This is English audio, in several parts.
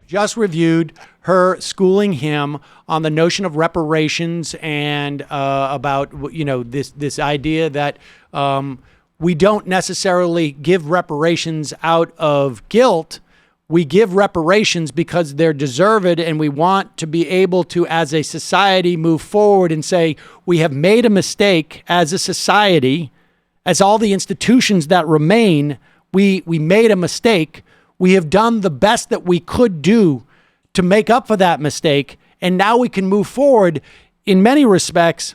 just reviewed her schooling him on the notion of reparations and about, this idea that we don't necessarily give reparations out of guilt. We give reparations because they're deserved, and we want to be able to, as a society, move forward and say, we have made a mistake as a society, as all the institutions that remain, we made a mistake. We have done the best that we could do to make up for that mistake, and now we can move forward in many respects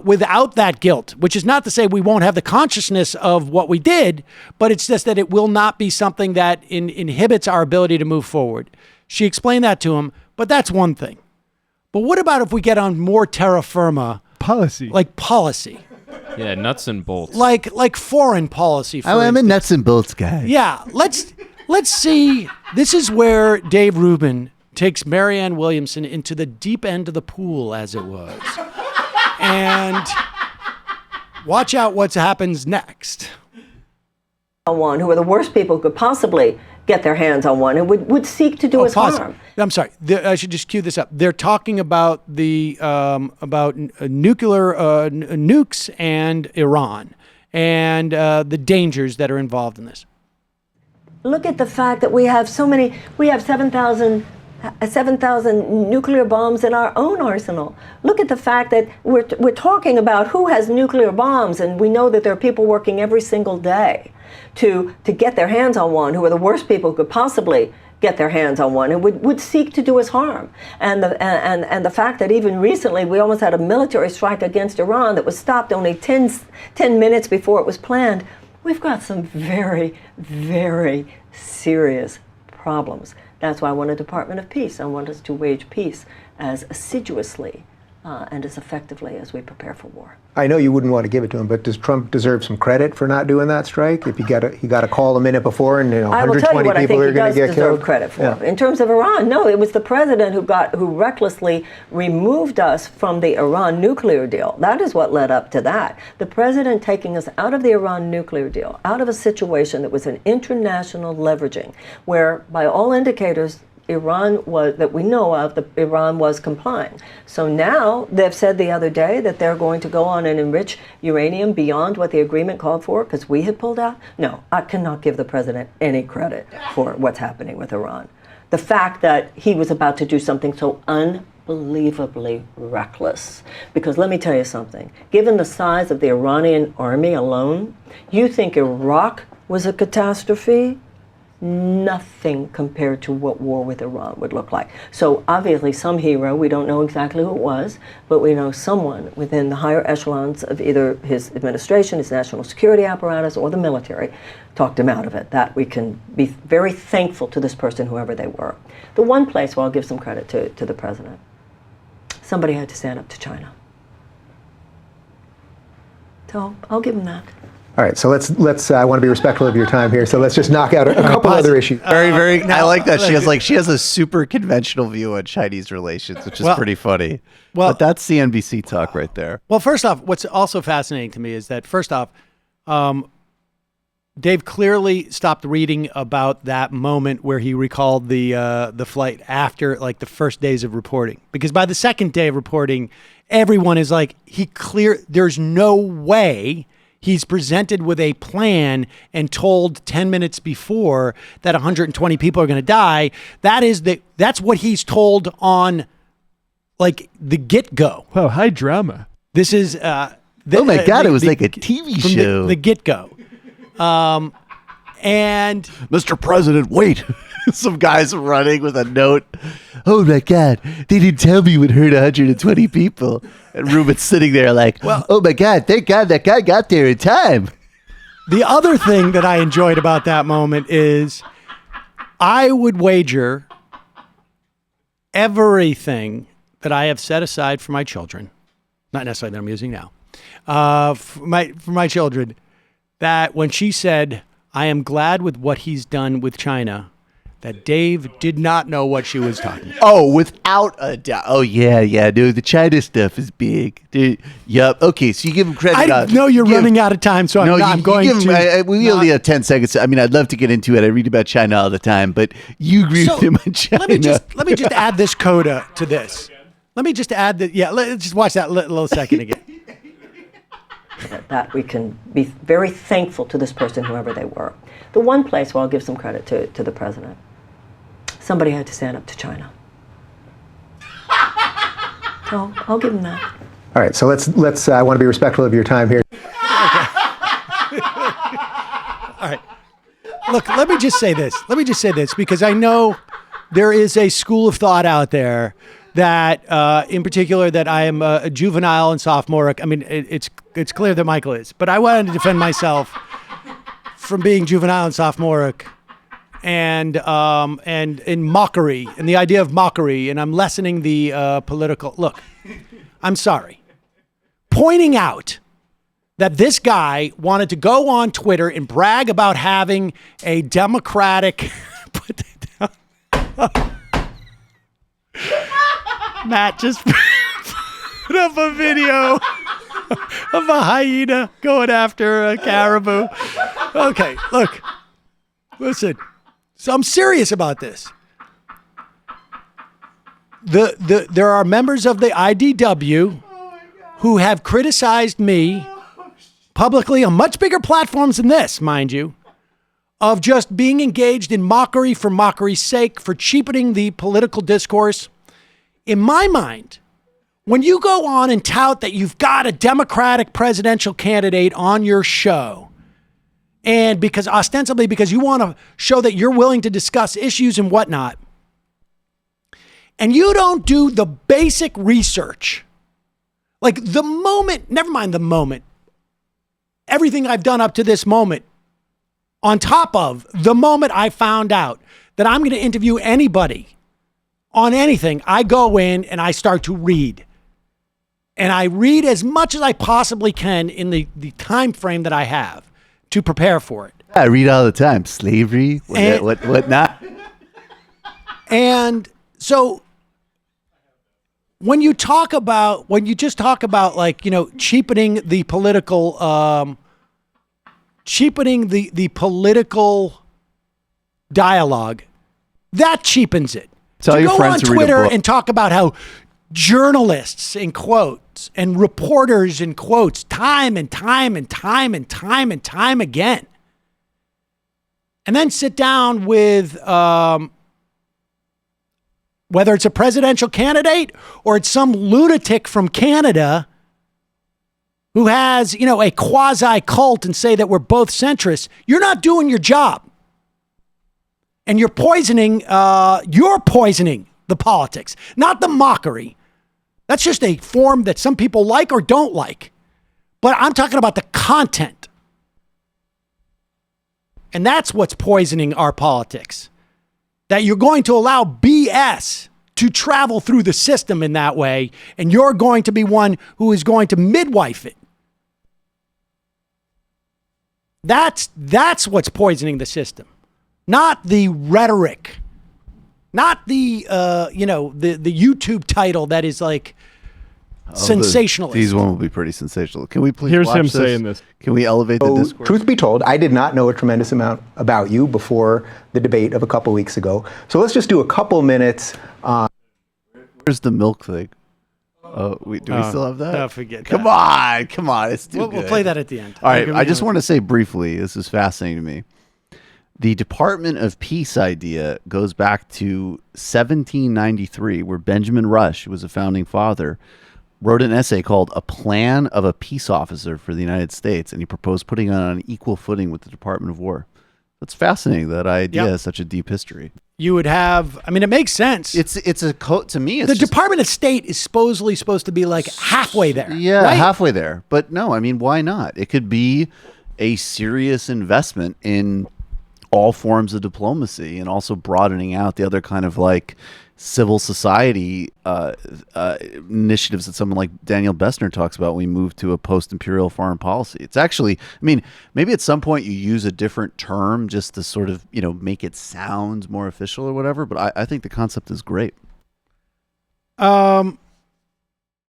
without that guilt, which is not to say we won't have the consciousness of what we did, but it's just that it will not be something that inhibits our ability to move forward. She explained that to him, but that's one thing. But what about if we get on more terra firma? Policy. Like policy. Yeah, nuts and bolts. Like foreign policy, for I'm a instance. nuts and bolts guy. Yeah, let's see. This is where Dave Rubin takes Marianne Williamson into the deep end of the pool, as it was. And watch out what happens next. One who are the worst people who could possibly get their hands on one and would seek to do us harm. I'm sorry. I should just cue this up. They're talking about the nuclear nukes and Iran and the dangers that are involved in this. Look at the fact that we have 7,000 nuclear bombs in our own arsenal. Look at the fact that we're talking about who has nuclear bombs, and we know that there are people working every single day to get their hands on one, who are the worst people who could possibly get their hands on one, and would seek to do us harm. And the fact that even recently we almost had a military strike against Iran that was stopped only 10 minutes before it was planned. We've got some very, very serious problems. That's why I want a Department of Peace. I want us to wage peace as assiduously and as effectively as we prepare for war. I know you wouldn't want to give it to him, but does Trump deserve some credit for not doing that strike? If he got a call a minute before, and 120 people are going to get killed. I will tell you what I think he does deserve credit for. Yeah. In terms of Iran, no, it was the president who recklessly removed us from the Iran nuclear deal. That is what led up to that. The president taking us out of the Iran nuclear deal, out of a situation that was an international leveraging, where by all indicators Iran was complying. So now they've said the other day that they're going to go on and enrich uranium beyond what the agreement called for because we had pulled out. No, I cannot give the president any credit for what's happening with Iran. The fact that he was about to do something so unbelievably reckless. Because let me tell you something, given the size of the Iranian army alone, you think Iraq was a catastrophe? Nothing compared to what war with Iran would look like. So obviously some hero, we don't know exactly who it was, but we know someone within the higher echelons of either his administration, his national security apparatus, or the military talked him out of it. That we can be very thankful to this person, whoever they were. The one place where I'll give some credit to the president, somebody had to stand up to China. So I'll give him that. All right, so let's. I want to be respectful of your time here, so let's just knock out a couple other issues. Very. I like that. She has a super conventional view on Chinese relations, which is pretty funny. Well, but that's CNBC talk right there. Well, first off, what's also fascinating to me is that Dave clearly stopped reading about that moment where he recalled the flight after like the first days of reporting, because by the second day of reporting, everyone is like, there's no way he's presented with a plan and told 10 minutes before that 120 people are going to die. That's what he's told on like the get-go. Wow, high drama. This is oh my God, it was like a TV show. The get-go. And Mr. President, wait. Some guys running with a note. Oh my God, they didn't tell me it would hurt 120 people. And Rubin's sitting there like, oh my God, thank God that guy got there in time. The other thing that I enjoyed about that moment is I would wager everything that I have set aside for my children, not necessarily that I'm using now, for my children, that when she said, I am glad with what he's done with China, that Dave did not know what she was talking about. Oh, without a doubt. Oh, yeah, dude. The China stuff is big. Dude, yup. Okay, so you give him credit. I know you're running out of time, so I'm going to. We only have 10 seconds. I mean, I'd love to get into it. I read about China all the time, but you agree with him on China. Let me just add this coda to this. Let me just add that. Yeah, let's just watch that little second again. That we can be very thankful to this person, whoever they were. The one place where I'll give some credit to the president, somebody had to stand up to China. So I'll give him that. All right, so let's. I want to be respectful of your time here. All right. Look, let me just say this because I know there is a school of thought out there that, in particular, that I am a juvenile and sophomoric. I mean, it's clear that Michael is, but I wanted to defend myself from being juvenile and sophomoric, and in mockery, and the idea of mockery, and I'm lessening the political. Look, I'm sorry, pointing out that this guy wanted to go on Twitter and brag about having a Democratic. Put that down. Matt just put up a video of a hyena going after a caribou. Okay, look, listen. So I'm serious about this. There are members of the IDW who have criticized me publicly on much bigger platforms than this, mind you, of just being engaged in mockery for mockery's sake, for cheapening the political discourse. In my mind, when you go on and tout that you've got a Democratic presidential candidate on your show, and ostensibly because you want to show that you're willing to discuss issues and whatnot, and you don't do the basic research, like everything I've done up to this moment, on top of the moment I found out that I'm going to interview anybody on anything, I go in and I start to read. And I read as much as I possibly can in the time frame that I have to prepare for it. I read all the time. Slavery, what not. And so when you just talk about like, cheapening the political political dialogue, that cheapens it. Tell your friends to to go on read a Twitter book. and talk about how journalists in quotes and reporters in quotes time and time again, and then sit down with whether it's a presidential candidate or it's some lunatic from Canada who has, a quasi cult, and say that we're both centrists. You're not doing your job. And you're poisoning the politics, not the mockery. That's just a form that some people like or don't like. But I'm talking about the content. And that's what's poisoning our politics. That you're going to allow BS to travel through the system in that way, and you're going to be one who is going to midwife it. That's what's poisoning the system. Not the rhetoric, not the the YouTube title that is like sensationalist. These one will be pretty sensational. Can we please Here's watch him this? saying this. Can we elevate the discourse? Truth be told, I did not know a tremendous amount about you before the debate of a couple weeks ago. So let's just do a couple minutes. Where's the milk thing? Do we still have that? No, forget Come that. Come on. It's too good. We'll play that at the end. All right. I just want to say briefly, this is fascinating to me. The Department of Peace idea goes back to 1793, where Benjamin Rush, who was a founding father, wrote an essay called A Plan of a Peace Officer for the United States, and he proposed putting it on an equal footing with the Department of War. It's fascinating that idea has such a deep history. You would have, it makes sense. It's a coat to me. It's the Department of State is supposedly supposed to be like halfway there. Yeah, right? halfway there. But no, why not? It could be a serious investment in all forms of diplomacy and also broadening out the other kind of like civil society initiatives that someone like Daniel Bessner talks about when we move to a post-imperial foreign policy. It's actually, I mean, maybe at some point you use a different term just to sort of, make it sound more official or whatever, but I think the concept is great.